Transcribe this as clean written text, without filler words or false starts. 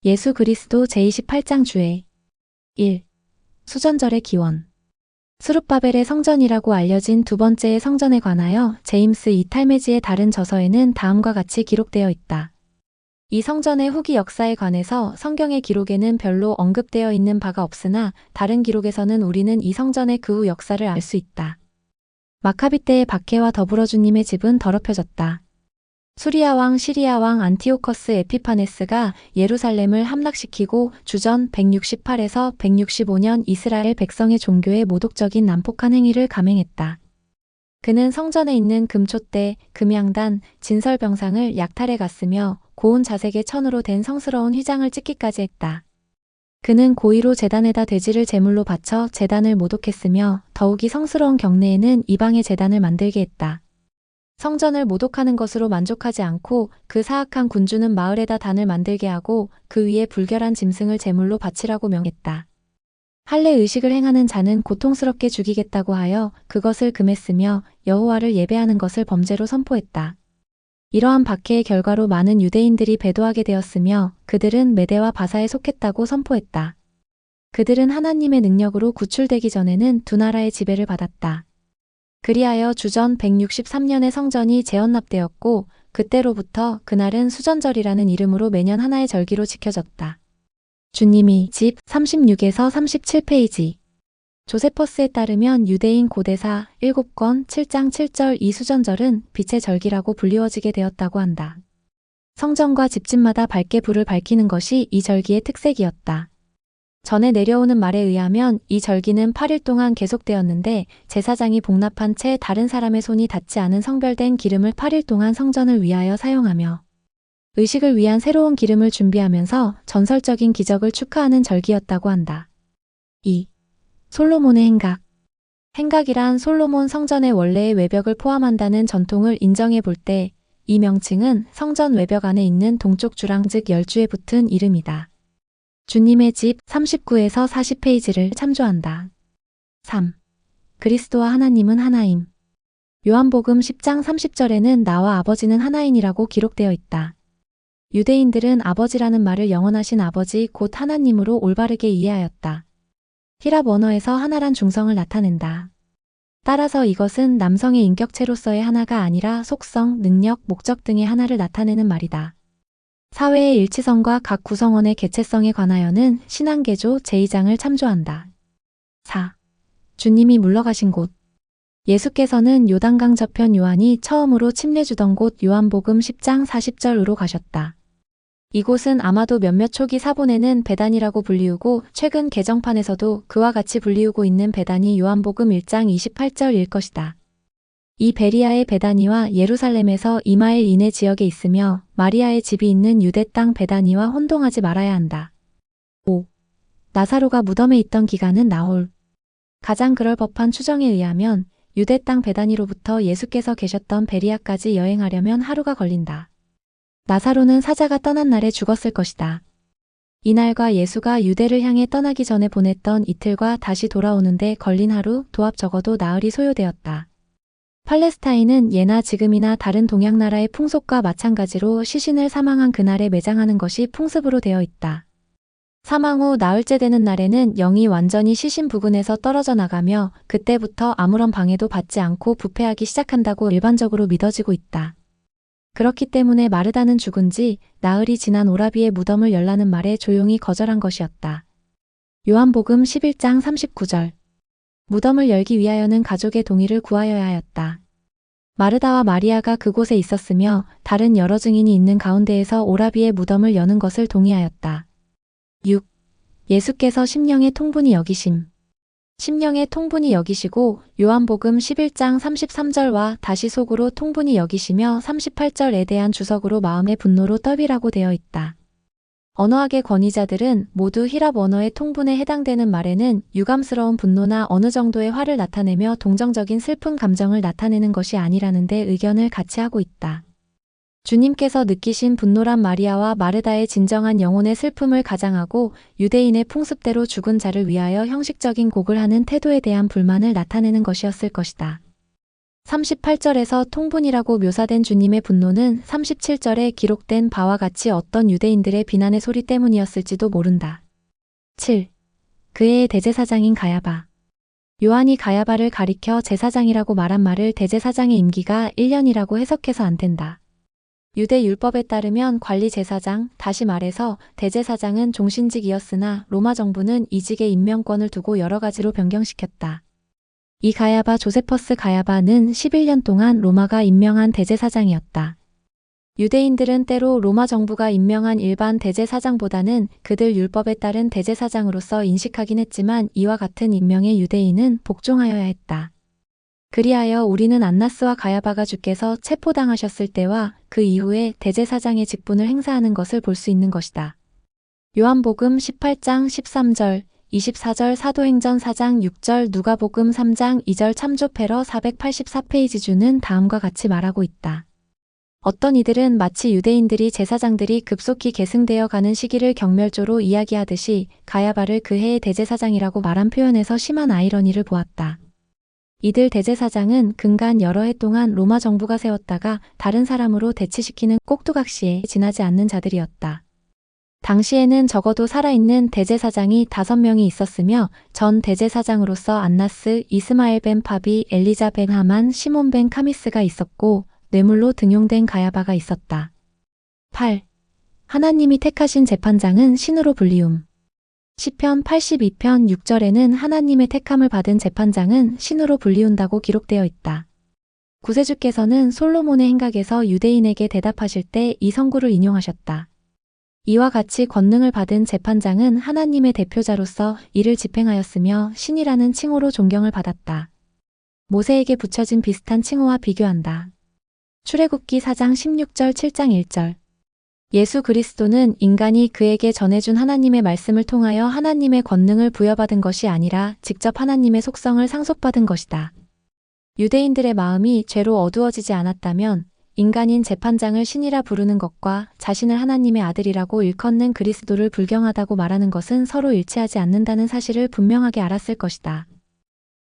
예수 그리스도 제28장 주에 1. 수전절의 기원. 수룹바벨의 성전이라고 알려진 두 번째의 성전에 관하여 제임스 이 탈메지의 다른 저서에는 다음과 같이 기록되어 있다. 이 성전의 후기 역사에 관해서 성경의 기록에는 별로 언급되어 있는 바가 없으나 다른 기록에서는 우리는 이 성전의 그 후 역사를 알 수 있다. 마카비 때의 박해와 더불어 주님의 집은 더럽혀졌다. 수리아 왕 시리아 왕 안티오커스 에피파네스가 예루살렘을 함락시키고 주전 168에서 165년 이스라엘 백성의 종교에 모독적인 난폭한 행위를 감행했다. 그는 성전에 있는 금촛대, 금양단, 진설병상을 약탈해 갔으며 고운 자색의 천으로 된 성스러운 휘장을 찍기까지 했다. 그는 고의로 제단에다 돼지를 제물로 바쳐 제단을 모독했으며 더욱이 성스러운 경내에는 이방의 제단을 만들게 했다. 성전을 모독하는 것으로 만족하지 않고 그 사악한 군주는 마을에다 단을 만들게 하고 그 위에 불결한 짐승을 제물로 바치라고 명했다. 할례 의식을 행하는 자는 고통스럽게 죽이겠다고 하여 그것을 금했으며 여호와를 예배하는 것을 범죄로 선포했다. 이러한 박해의 결과로 많은 유대인들이 배도하게 되었으며 그들은 메대와 바사에 속했다고 선포했다. 그들은 하나님의 능력으로 구출되기 전에는 두 나라의 지배를 받았다. 그리하여 주전 163년에 성전이 재헌납되었고 그때로부터 그날은 수전절이라는 이름으로 매년 하나의 절기로 지켜졌다. 주님이 집 36에서 37페이지. 조세퍼스에 따르면 유대인 고대사 7권 7장 7절 이 수전절은 빛의 절기라고 불리워지게 되었다고 한다. 성전과 집집마다 밝게 불을 밝히는 것이 이 절기의 특색이었다. 전에 내려오는 말에 의하면 이 절기는 8일 동안 계속되었는데 제사장이 복납한 채 다른 사람의 손이 닿지 않은 성별된 기름을 8일 동안 성전을 위하여 사용하며 의식을 위한 새로운 기름을 준비하면서 전설적인 기적을 축하하는 절기였다고 한다. 2. 솔로몬의 행각. 행각이란 솔로몬 성전의 원래의 외벽을 포함한다는 전통을 인정해 볼 때 이 명칭은 성전 외벽 안에 있는 동쪽 주랑 즉 열주에 붙은 이름이다. 주님의 집 39에서 40페이지를 참조한다. 3. 그리스도와 하나님은 하나임. 요한복음 10장 30절에는 나와 아버지는 하나인이라고 기록되어 있다. 유대인들은 아버지라는 말을 영원하신 아버지 곧 하나님으로 올바르게 이해하였다. 히랍 언어에서 하나란 중성을 나타낸다. 따라서 이것은 남성의 인격체로서의 하나가 아니라 속성, 능력, 목적 등의 하나를 나타내는 말이다. 사회의 일치성과 각 구성원의 개체성에 관하여는 신앙개조 제2장을 참조한다. 4. 주님이 물러가신 곳. 예수께서는 요단강 저편 요한이 처음으로 침례주던 곳 요한복음 10장 40절으로 가셨다. 이곳은 아마도 몇몇 초기 사본에는 베단이라고 불리우고 최근 개정판에서도 그와 같이 불리우고 있는 베단이 요한복음 1장 28절일 것이다. 이 베리아의 베다니와 예루살렘에서 2마일 이내 지역에 있으며 마리아의 집이 있는 유대 땅 베다니와 혼동하지 말아야 한다. 5. 나사로가 무덤에 있던 기간은 나홀. 가장 그럴 법한 추정에 의하면 유대 땅 베다니로부터 예수께서 계셨던 베리아까지 여행하려면 하루가 걸린다. 나사로는 사자가 떠난 날에 죽었을 것이다. 이날과 예수가 유대를 향해 떠나기 전에 보냈던 이틀과 다시 돌아오는데 걸린 하루, 도합 적어도 나흘이 소요되었다. 팔레스타인은 예나 지금이나 다른 동양 나라의 풍속과 마찬가지로 시신을 사망한 그날에 매장하는 것이 풍습으로 되어 있다. 사망 후 나흘째 되는 날에는 영이 완전히 시신 부근에서 떨어져 나가며 그때부터 아무런 방해도 받지 않고 부패하기 시작한다고 일반적으로 믿어지고 있다. 그렇기 때문에 마르다는 죽은 지 나흘이 지난 오라비의 무덤을 열라는 말에 조용히 거절한 것이었다. 요한복음 11장 39절. 무덤을 열기 위하여는 가족의 동의를 구하여야 하였다. 마르다와 마리아가 그곳에 있었으며 다른 여러 증인이 있는 가운데에서 오라비의 무덤을 여는 것을 동의하였다. 6. 예수께서 심령의 통분이 여기심. 심령의 통분이 여기시고 요한복음 11장 33절과 다시 속으로 통분이 여기시며 38절에 대한 주석으로 마음의 분노로 떨비라고 되어 있다. 언어학의 권위자들은 모두 히랍 언어의 통분에 해당되는 말에는 유감스러운 분노나 어느 정도의 화를 나타내며 동정적인 슬픈 감정을 나타내는 것이 아니라는 데 의견을 같이 하고 있다. 주님께서 느끼신 분노란 마리아와 마르다의 진정한 영혼의 슬픔을 가장하고 유대인의 풍습대로 죽은 자를 위하여 형식적인 곡을 하는 태도에 대한 불만을 나타내는 것이었을 것이다. 38절에서 통분이라고 묘사된 주님의 분노는 37절에 기록된 바와 같이 어떤 유대인들의 비난의 소리 때문이었을지도 모른다. 7. 그의 대제사장인 가야바. 요한이 가야바를 가리켜 제사장이라고 말한 말을 대제사장의 임기가 1년이라고 해석해서 안 된다. 유대 율법에 따르면 관리 제사장, 다시 말해서 대제사장은 종신직이었으나 로마 정부는 이직의 임명권을 두고 여러 가지로 변경시켰다. 이 가야바 조세퍼스 가야바는 11년 동안 로마가 임명한 대제사장이었다. 유대인들은 때로 로마 정부가 임명한 일반 대제사장보다는 그들 율법에 따른 대제사장으로서 인식하긴 했지만 이와 같은 임명에 유대인은 복종하여야 했다. 그리하여 우리는 안나스와 가야바가 주께서 체포당하셨을 때와 그 이후에 대제사장의 직분을 행사하는 것을 볼 수 있는 것이다. 요한복음 18장 13절, 24절, 사도행전 4장 6절, 누가복음 3장 2절, 참조패러 484페이지 주는 다음과 같이 말하고 있다. 어떤 이들은 마치 유대인들이 제사장들이 급속히 계승되어 가는 시기를 경멸조로 이야기하듯이 가야바를 그 해의 대제사장이라고 말한 표현에서 심한 아이러니를 보았다. 이들 대제사장은 근간 여러 해 동안 로마 정부가 세웠다가 다른 사람으로 대치시키는 꼭두각시에 지나지 않는 자들이었다. 당시에는 적어도 살아있는 대제사장이 5명이 있었으며 전 대제사장으로서 안나스, 이스마엘 벤 파비, 엘리자 벤 하만, 시몬 벤 카미스가 있었고 뇌물로 등용된 가야바가 있었다. 8. 하나님이 택하신 재판장은 신으로 불리움. 시편 82편 6절에는 하나님의 택함을 받은 재판장은 신으로 불리운다고 기록되어 있다. 구세주께서는 솔로몬의 행각에서 유대인에게 대답하실 때 이 성구를 인용하셨다. 이와 같이 권능을 받은 재판장은 하나님의 대표자로서 이를 집행하였으며 신이라는 칭호로 존경을 받았다. 모세에게 붙여진 비슷한 칭호와 비교한다. 출애굽기 4장 16절 7장 1절. 예수 그리스도는 인간이 그에게 전해준 하나님의 말씀을 통하여 하나님의 권능을 부여받은 것이 아니라 직접 하나님의 속성을 상속받은 것이다. 유대인들의 마음이 죄로 어두워지지 않았다면 인간인 재판장을 신이라 부르는 것과 자신을 하나님의 아들이라고 일컫는 그리스도를 불경하다고 말하는 것은 서로 일치하지 않는다는 사실을 분명하게 알았을 것이다.